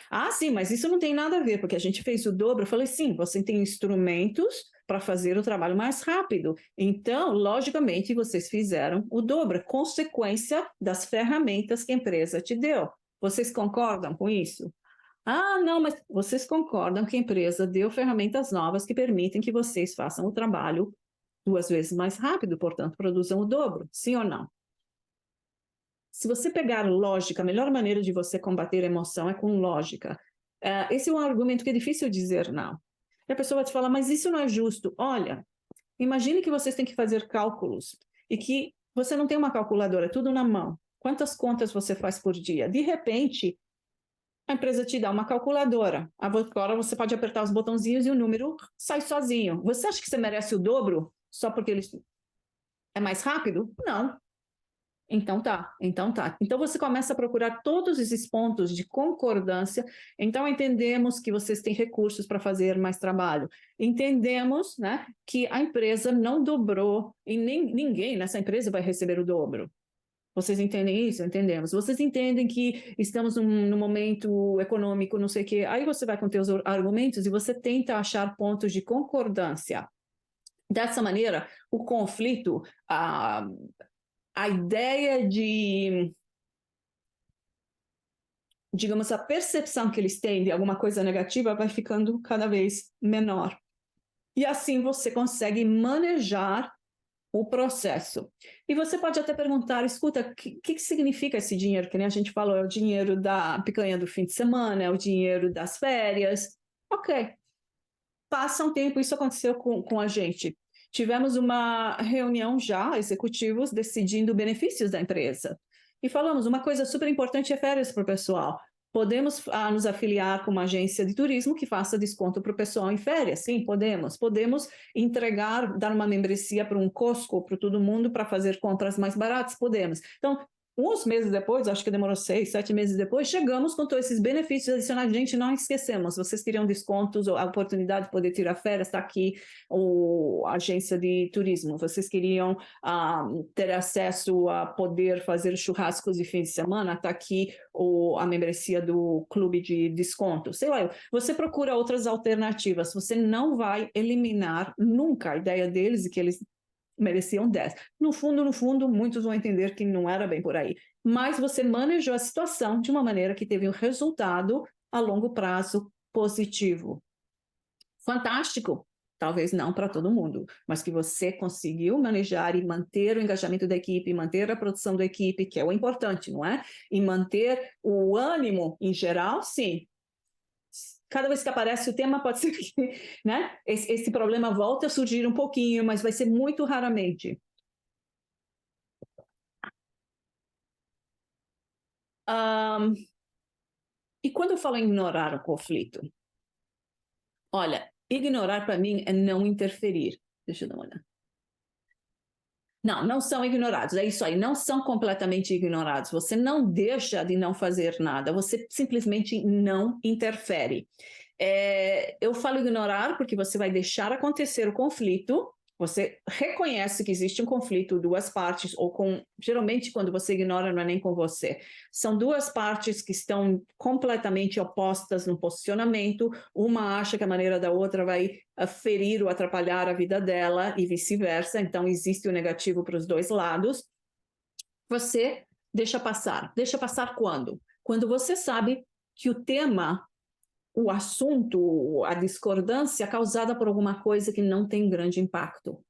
Ah, sim, mas isso não tem nada a ver, porque a gente fez o dobro. Eu falei, sim, você tem instrumentos para fazer o trabalho mais rápido. Então, logicamente, vocês fizeram o dobro, consequência das ferramentas que a empresa te deu. Vocês concordam com isso? Ah, não, mas vocês concordam que a empresa deu ferramentas novas que permitem que vocês façam o trabalho 2 vezes mais rápido, portanto, produzam o dobro, sim ou não? Se você pegar lógica, a melhor maneira de você combater a emoção é com lógica. Esse é um argumento que é difícil dizer não. E a pessoa vai te falar, mas isso não é justo. Olha, imagine que vocês têm que fazer cálculos e que você não tem uma calculadora, é tudo na mão. Quantas contas você faz por dia? De repente, a empresa te dá uma calculadora. Agora você pode apertar os botãozinhos e o número sai sozinho. Você acha que você merece o dobro só porque ele é mais rápido? Não. Então tá. Então você começa a procurar todos esses pontos de concordância. Então entendemos que vocês têm recursos para fazer mais trabalho. Entendemos, né, que a empresa não dobrou e nem ninguém nessa empresa vai receber o dobro. Vocês entendem isso? Entendemos. Vocês entendem que estamos num momento econômico, não sei o quê. Aí você vai com teus argumentos e você tenta achar pontos de concordância. Dessa maneira, o conflito, a ideia de, digamos, a percepção que eles têm de alguma coisa negativa vai ficando cada vez menor. E assim você consegue manejar o processo. E você pode até perguntar, escuta, o que significa esse dinheiro? Que nem a gente falou, é o dinheiro da picanha do fim de semana, é o dinheiro das férias. Ok, passa um tempo, isso aconteceu com a gente. Tivemos uma reunião já, executivos, decidindo benefícios da empresa. E falamos, uma coisa super importante é férias para o pessoal. Podemos nos afiliar com uma agência de turismo que faça desconto para o pessoal em férias? Sim, podemos. Podemos entregar, dar uma membresia para um Costco, para todo mundo, para fazer compras mais baratas? Podemos. Então, uns meses depois, acho que demorou 6, 7 meses depois, chegamos com todos esses benefícios adicionais. Gente, não esquecemos, vocês queriam descontos, a oportunidade de poder tirar férias, está aqui a agência de turismo. Vocês queriam ter acesso a poder fazer churrascos de fim de semana, está aqui a membresia do clube de desconto. Sei lá, você procura outras alternativas, você não vai eliminar nunca a ideia deles e que eles mereciam 10. No fundo, muitos vão entender que não era bem por aí. Mas você manejou a situação de uma maneira que teve um resultado a longo prazo positivo. Fantástico! Talvez não para todo mundo, mas que você conseguiu manejar e manter o engajamento da equipe, manter a produção da equipe, que é o importante, não é? E manter o ânimo em geral, sim. Cada vez que aparece o tema, pode ser que, né, esse problema volta a surgir um pouquinho, mas vai ser muito raramente. E quando eu falo em ignorar o conflito? Olha, ignorar para mim é não interferir. Deixa eu dar uma olhada. Não, não são ignorados, é isso aí, não são completamente ignorados. Você não deixa de não fazer nada, você simplesmente não interfere. Eu falo ignorar porque você vai deixar acontecer o conflito, você reconhece que existe um conflito, duas partes, ou geralmente quando você ignora não é nem com você, são duas partes que estão completamente opostas no posicionamento, uma acha que a maneira da outra vai ferir ou atrapalhar a vida dela e vice-versa, então existe o negativo para os dois lados. Você deixa passar quando? Quando você sabe que o tema, o assunto, a discordância causada por alguma coisa que não tem grande impacto.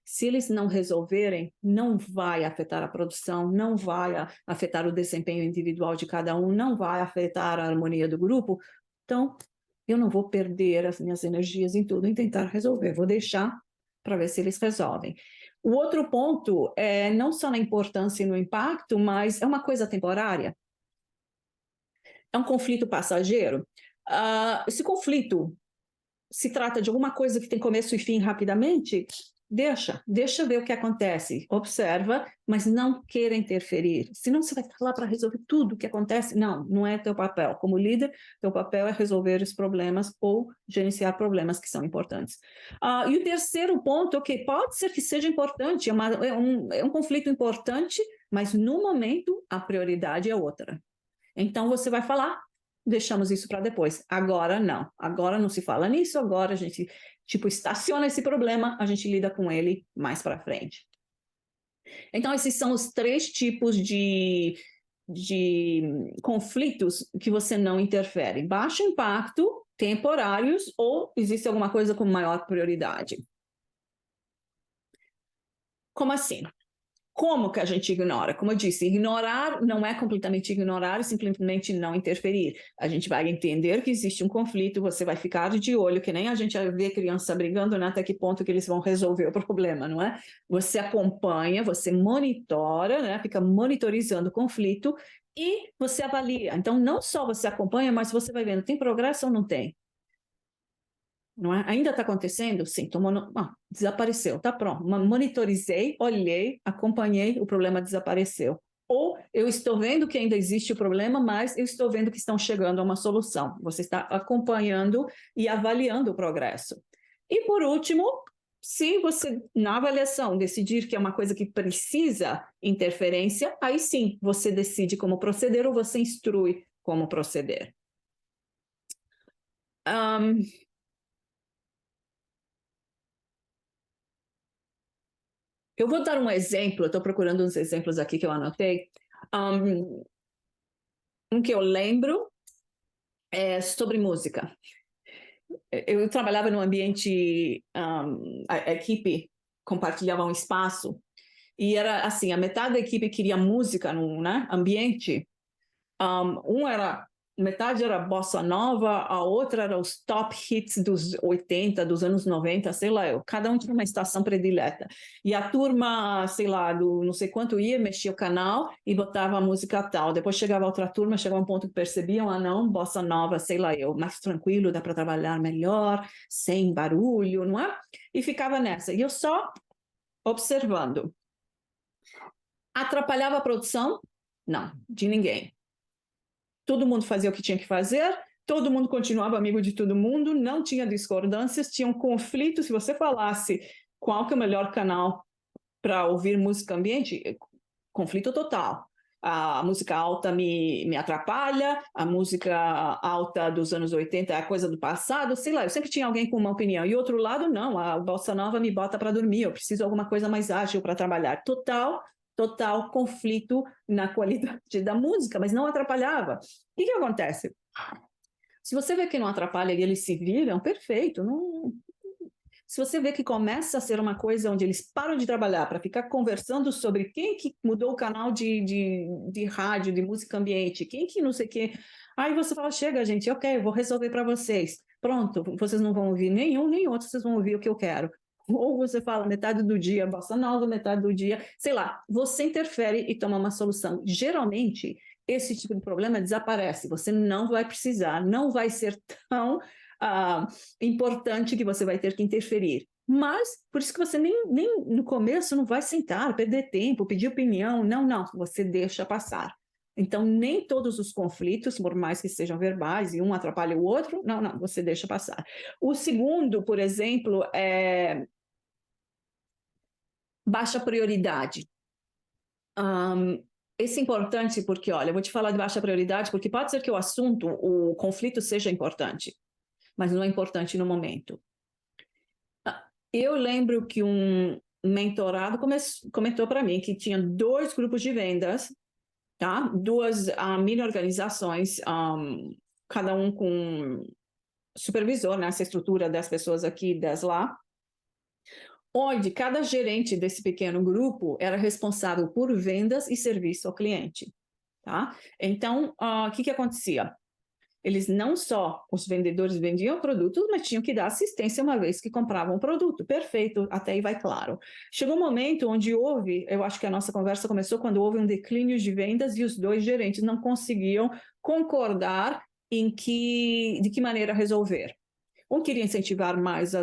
Se eles não resolverem, não vai afetar a produção, não vai afetar o desempenho individual de cada um, não vai afetar a harmonia do grupo. Então, eu não vou perder as minhas energias em tudo, em tentar resolver. Vou deixar para ver se eles resolvem. O outro ponto é não só na importância e no impacto, mas é uma coisa temporária. É um conflito passageiro. Esse conflito se trata de alguma coisa que tem começo e fim rapidamente, deixa ver o que acontece, observa, mas não queira interferir, senão você vai estar lá para resolver tudo o que acontece. Não é teu papel. Como líder, teu papel é resolver os problemas ou gerenciar problemas que são importantes. E o terceiro ponto, ok, pode ser que seja importante, é um conflito importante, mas no momento a prioridade é outra. Então você vai falar, deixamos isso para depois. Agora não se fala nisso, agora a gente estaciona esse problema, a gente lida com ele mais para frente. Então esses são os 3 tipos de conflitos que você não interfere: baixo impacto, temporários ou existe alguma coisa com maior prioridade. Como assim? Como que a gente ignora? Como eu disse, ignorar não é completamente ignorar e simplesmente não interferir. A gente vai entender que existe um conflito, você vai ficar de olho, que nem a gente vê criança brigando, né? Até que ponto que eles vão resolver o problema, não é? Você acompanha, você monitora, né? Fica monitorizando o conflito e você avalia. Então, não só você acompanha, mas você vai vendo, tem progresso ou não tem? Não é? Ainda está acontecendo? Sim, desapareceu, tá pronto. Monitorizei, olhei, acompanhei, o problema desapareceu. Ou eu estou vendo que ainda existe o problema, mas eu estou vendo que estão chegando a uma solução. Você está acompanhando e avaliando o progresso. E por último, se você, na avaliação, decidir que é uma coisa que precisa interferência, aí sim, você decide como proceder ou você instrui como proceder. Eu vou dar um exemplo, estou procurando uns exemplos aqui que eu anotei. Um que eu lembro é sobre música. Eu trabalhava num ambiente, a equipe compartilhavam espaço, e era assim, a metade da equipe queria música no, né, ambiente, metade era bossa nova, a outra era os top hits dos 80, dos anos 90, sei lá, cada um tinha uma estação predileta. E a turma, sei lá, do não sei quanto ia, mexia o canal e botava a música tal. Depois chegava outra turma, chegava um ponto que percebiam, não, bossa nova, sei lá, mais tranquilo, dá para trabalhar melhor, sem barulho, não é? E ficava nessa. E eu só observando. Atrapalhava a produção? Não, de ninguém. Todo mundo fazia o que tinha que fazer, todo mundo continuava amigo de todo mundo, não tinha discordâncias, tinha um conflito. Se você falasse qual que é o melhor canal para ouvir música ambiente, conflito total. A música alta me atrapalha, a música alta dos anos 80 é a coisa do passado, sei lá, eu sempre tinha alguém com uma opinião. E outro lado, não, a bossa nova me bota para dormir, eu preciso de alguma coisa mais ágil para trabalhar. Total conflito na qualidade da música, mas não atrapalhava. O que acontece? Se você vê que não atrapalha e eles se viram, perfeito. Não... Se você vê que começa a ser uma coisa onde eles param de trabalhar para ficar conversando sobre quem que mudou o canal de rádio, de música ambiente, quem que não sei o quê, aí você fala, chega gente, ok, eu vou resolver para vocês. Pronto, vocês não vão ouvir nenhum nem outro, vocês vão ouvir o que eu quero. Ou você fala metade do dia bossa nova, metade do dia, sei lá, você interfere e toma uma solução. Geralmente, esse tipo de problema desaparece, você não vai precisar, não vai ser tão importante que você vai ter que interferir. Mas, por isso que você nem no começo não vai sentar, perder tempo, pedir opinião, não, você deixa passar. Então, nem todos os conflitos, por mais que sejam verbais e um atrapalha o outro, não, você deixa passar. O segundo, por exemplo, é baixa prioridade. Esse é importante porque, olha, eu vou te falar de baixa prioridade porque pode ser que o assunto, o conflito seja importante, mas não é importante no momento. Eu lembro que um mentorado comentou para mim que tinha 2 grupos de vendas, tá? 2 mini organizações, cada um com supervisor, né? Essa estrutura 10 pessoas aqui, 10 lá, onde cada gerente desse pequeno grupo era responsável por vendas e serviço ao cliente, tá? Então, o que acontecia? Eles não só, os vendedores vendiam produtos, mas tinham que dar assistência uma vez que compravam o produto. Perfeito, até aí vai claro. Chegou um momento onde houve, eu acho que a nossa conversa começou quando houve um declínio de vendas e os 2 gerentes não conseguiam concordar de que maneira resolver. Um queria incentivar mais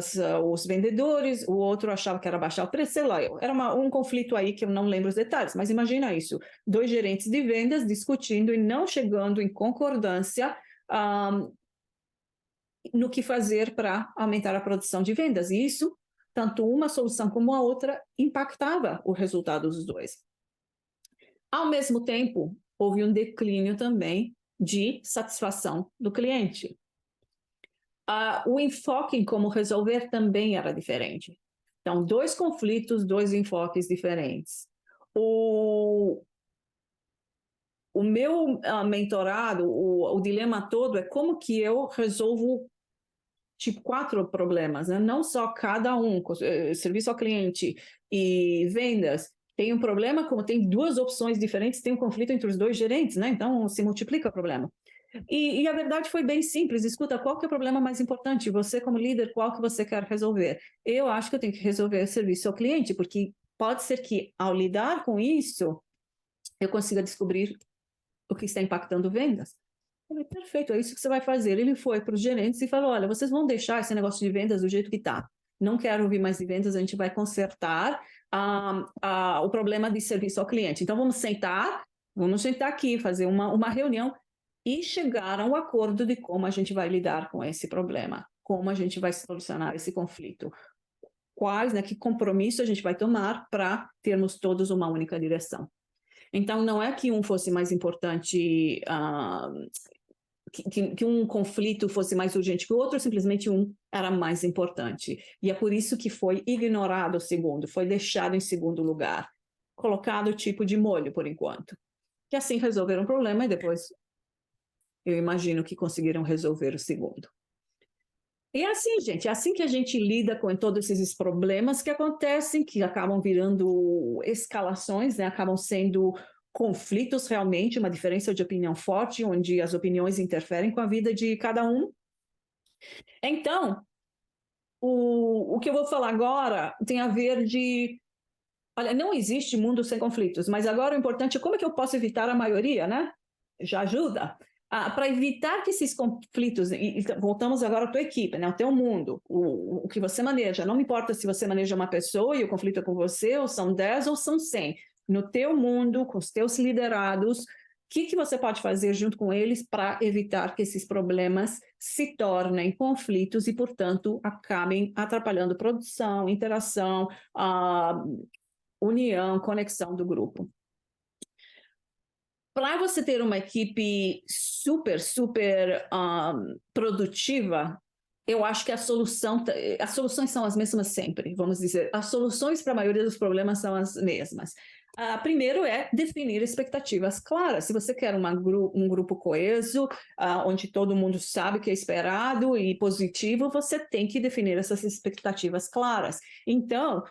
os vendedores, o outro achava que era baixar o preço, sei lá, era um conflito aí que eu não lembro os detalhes, mas imagina isso, 2 gerentes de vendas discutindo e não chegando em concordância no que fazer para aumentar a produção de vendas. E isso, tanto uma solução como a outra, impactava o resultado dos 2. Ao mesmo tempo, houve um declínio também de satisfação do cliente. O enfoque em como resolver também era diferente. Então, 2 conflitos, 2 enfoques diferentes. O meu mentorado, o dilema todo é como que eu resolvo tipo 4 problemas, né? Não só cada um, serviço ao cliente e vendas, tem um problema, como tem 2 opções diferentes, tem um conflito entre os 2 gerentes, né? Então se multiplica o problema. E a verdade foi bem simples, escuta, qual que é o problema mais importante? Você como líder, qual que você quer resolver? Eu acho que eu tenho que resolver o serviço ao cliente, porque pode ser que ao lidar com isso, eu consiga descobrir o que está impactando vendas. Eu falei, perfeito, é isso que você vai fazer. Ele foi para os gerentes e falou, olha, vocês vão deixar esse negócio de vendas do jeito que está. Não quero ouvir mais de vendas, a gente vai consertar o problema de serviço ao cliente. Então, vamos sentar aqui, fazer uma reunião e chegar ao acordo de como a gente vai lidar com esse problema, como a gente vai solucionar esse conflito. Quais, né, que compromisso a gente vai tomar para termos todos uma única direção. Então, não é que um fosse mais importante, que um conflito fosse mais urgente que o outro, simplesmente um era mais importante. E é por isso que foi ignorado o segundo, foi deixado em segundo lugar, colocado tipo de molho por enquanto. E assim resolveram o problema e depois eu imagino que conseguiram resolver o segundo. E é assim, gente, é assim que a gente lida com todos esses problemas que acontecem, que acabam virando escalações, né? Acabam sendo conflitos realmente, uma diferença de opinião forte, onde as opiniões interferem com a vida de cada um. Então, o que eu vou falar agora tem a ver de... Olha, não existe mundo sem conflitos, mas agora o importante é como é que eu posso evitar a maioria, né? Já ajuda. Para evitar que esses conflitos, e voltamos agora à tua equipe, né? O teu mundo, o que você maneja. Não me importa se você maneja uma pessoa e o conflito é com você, ou são 10 ou são 100. No teu mundo, com os teus liderados, o que você pode fazer junto com eles para evitar que esses problemas se tornem conflitos e, portanto, acabem atrapalhando produção, interação, união, conexão do grupo. Para você ter uma equipe super, super produtiva, eu acho que as soluções são as mesmas sempre, vamos dizer. As soluções para a maioria dos problemas são as mesmas. Primeiro é definir expectativas claras. Se você quer um grupo coeso, onde todo mundo sabe o que é esperado e positivo, você tem que definir essas expectativas claras. Então,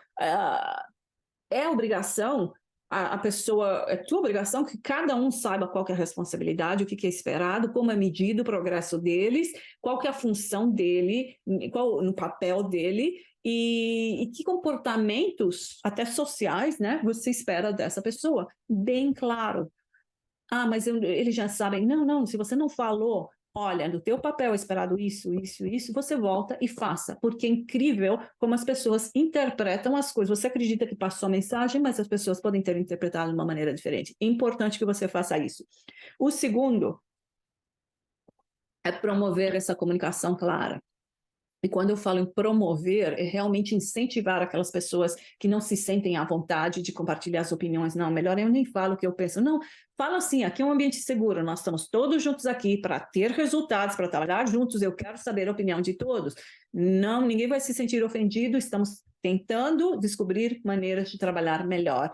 é obrigação, a pessoa, é tua obrigação que cada um saiba qual que é a responsabilidade, o que é esperado, como é medido o progresso deles, qual que é a função dele, qual no papel dele, e que comportamentos, até sociais, né, você espera dessa pessoa. Bem claro. Mas eles já sabem. Não, não, se você não falou, olha, no teu papel é esperado isso, isso, isso, você volta e faça, porque é incrível como as pessoas interpretam as coisas. Você acredita que passou a mensagem, mas as pessoas podem ter interpretado de uma maneira diferente. É importante que você faça isso. O segundo é promover essa comunicação clara. E quando eu falo em promover, é realmente incentivar aquelas pessoas que não se sentem à vontade de compartilhar as opiniões. Não, melhor eu nem falo o que eu penso. Não, fala assim, aqui é um ambiente seguro, nós estamos todos juntos aqui para ter resultados, para trabalhar juntos, eu quero saber a opinião de todos. Não, ninguém vai se sentir ofendido, estamos tentando descobrir maneiras de trabalhar melhor.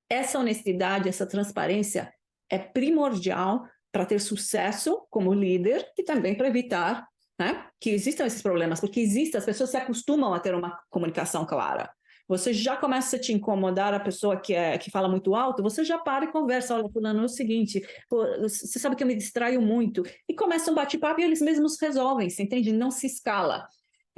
Essa honestidade, essa transparência é primordial para ter sucesso como líder e também para evitar, né, que existam esses problemas, porque as pessoas se acostumam a ter uma comunicação clara. Você já começa a te incomodar a pessoa que fala muito alto, você já para e conversa, olha, fulano, é o seguinte, você sabe que eu me distraio muito, e começa um bate-papo e eles mesmos resolvem, você entende? Não se escala.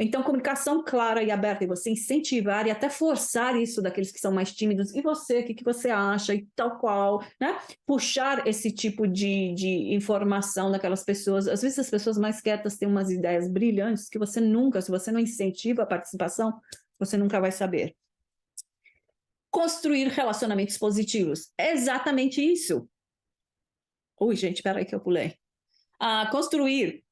Então, comunicação clara e aberta, e você incentivar e até forçar isso daqueles que são mais tímidos. E você, o que você acha? E tal qual, né? Puxar esse tipo de informação daquelas pessoas. Às vezes as pessoas mais quietas têm umas ideias brilhantes que você nunca, se você não incentiva a participação, você nunca vai saber. Construir relacionamentos positivos. É exatamente isso. Ui, gente, espera aí que eu pulei. Construir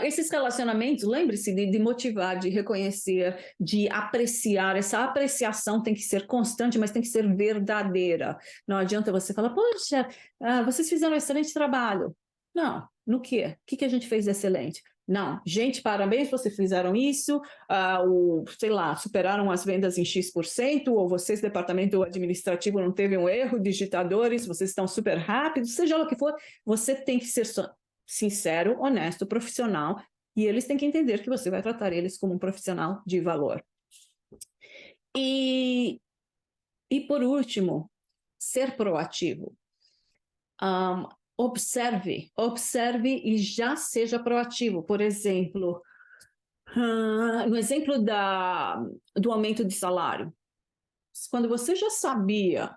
esses relacionamentos, lembre-se de motivar, de reconhecer, de apreciar. Essa apreciação tem que ser constante, mas tem que ser verdadeira. Não adianta você falar, poxa, vocês fizeram um excelente trabalho. Não, no quê? O que a gente fez de excelente? Não, gente, parabéns, vocês fizeram isso, sei lá, superaram as vendas em X%, ou vocês, departamento administrativo, não teve um erro, digitadores, vocês estão super rápidos, seja lá o que for, você tem que ser sincero, honesto, profissional, e eles têm que entender que você vai tratar eles como um profissional de valor. E por último, ser proativo. Observe e já seja proativo. Por exemplo, no exemplo do aumento de salário, quando você já sabia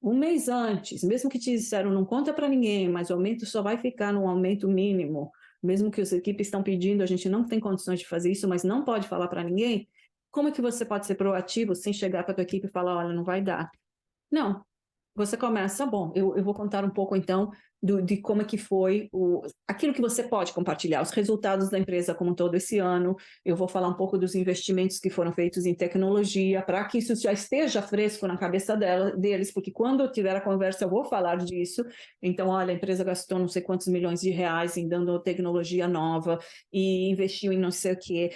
um mês antes, mesmo que te disseram não conta para ninguém, mas o aumento só vai ficar no aumento mínimo, mesmo que as equipes estão pedindo, a gente não tem condições de fazer isso, mas não pode falar para ninguém, como é que você pode ser proativo sem chegar para a tua equipe e falar, olha, não vai dar? Não, você começa, bom, eu vou contar um pouco então de como é que foi aquilo que você pode compartilhar, os resultados da empresa como um todo esse ano, eu vou falar um pouco dos investimentos que foram feitos em tecnologia, para que isso já esteja fresco na cabeça deles, porque quando eu tiver a conversa eu vou falar disso, então olha, a empresa gastou não sei quantos milhões de reais em dando tecnologia nova e investiu em não sei o quê.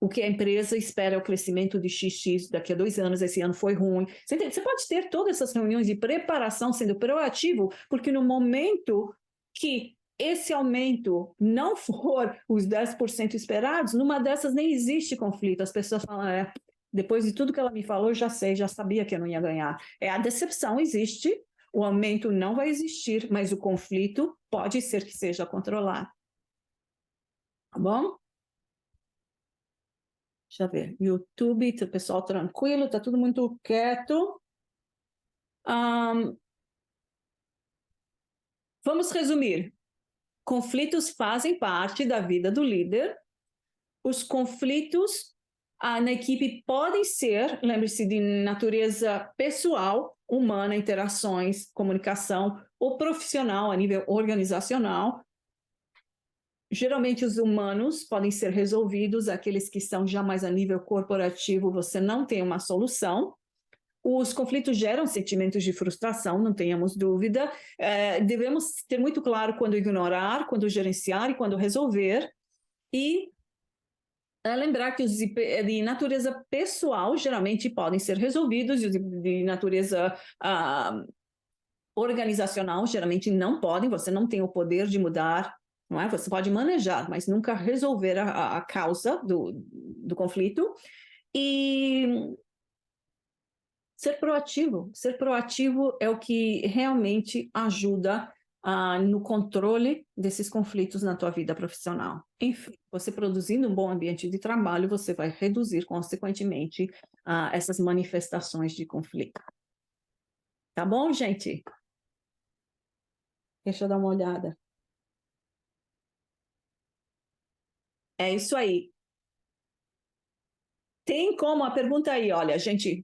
O que a empresa espera é o crescimento de XX daqui a 2 anos, esse ano foi ruim. Você pode ter todas essas reuniões de preparação sendo proativo, porque no momento que esse aumento não for os 10% esperados, numa dessas nem existe conflito. As pessoas falam, depois de tudo que ela me falou, eu já sei, já sabia que eu não ia ganhar. A decepção existe, o aumento não vai existir, mas o conflito pode ser que seja controlado. Tá bom? Deixa eu ver. YouTube, tá o pessoal tranquilo, tá tudo muito quieto. Vamos resumir. Conflitos fazem parte da vida do líder. Os conflitos na equipe podem ser, lembre-se, de natureza pessoal, humana, interações, comunicação, ou profissional, a nível organizacional. Geralmente, os humanos podem ser resolvidos, aqueles que estão já mais a nível corporativo, você não tem uma solução. Os conflitos geram sentimentos de frustração, não tenhamos dúvida. Devemos ter muito claro quando ignorar, quando gerenciar e quando resolver. E lembrar que os de natureza pessoal geralmente podem ser resolvidos, e os de natureza organizacional geralmente não podem, você não tem o poder de mudar, não é? Você pode manejar, mas nunca resolver a causa do conflito. E ser proativo é o que realmente ajuda no controle desses conflitos na tua vida profissional. Enfim, você produzindo um bom ambiente de trabalho, você vai reduzir, consequentemente, essas manifestações de conflito. Tá bom, gente? Deixa eu dar uma olhada. É isso aí. Tem como, a pergunta aí, olha, gente,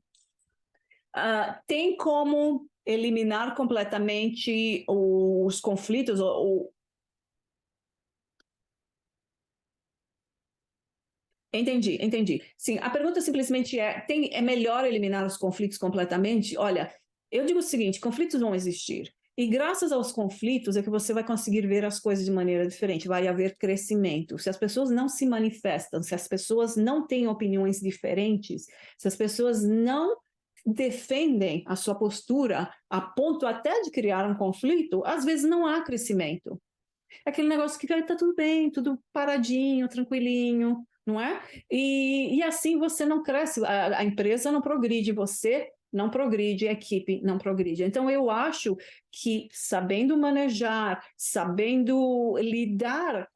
tem como eliminar completamente os conflitos, Entendi. Sim, a pergunta simplesmente é melhor eliminar os conflitos completamente? Olha, eu digo o seguinte, conflitos vão existir. E graças aos conflitos é que você vai conseguir ver as coisas de maneira diferente, vai haver crescimento. Se as pessoas não se manifestam, se as pessoas não têm opiniões diferentes, se as pessoas não defendem a sua postura a ponto até de criar um conflito, às vezes não há crescimento. É aquele negócio que está tudo bem, tudo paradinho, tranquilinho, não é? E assim você não cresce, a empresa não progride, você não progride, a equipe não progride. Então, eu acho que sabendo manejar, sabendo lidar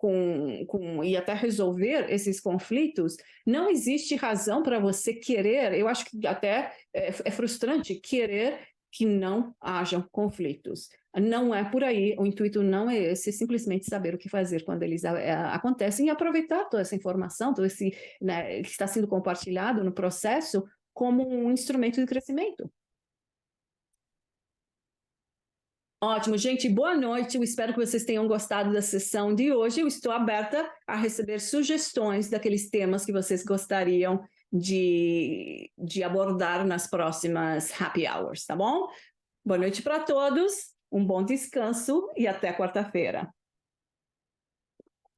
e até resolver esses conflitos, não existe razão para você querer, eu acho que até é frustrante querer que não hajam conflitos. Não é por aí, o intuito não é esse, simplesmente saber o que fazer quando eles acontecem e aproveitar toda essa informação, todo esse, né, que está sendo compartilhado no processo como um instrumento de crescimento. Ótimo, gente, boa noite. Eu espero que vocês tenham gostado da sessão de hoje. Eu estou aberta a receber sugestões daqueles temas que vocês gostariam de abordar nas próximas happy hours, tá bom? Boa noite para todos, um bom descanso e até quarta-feira.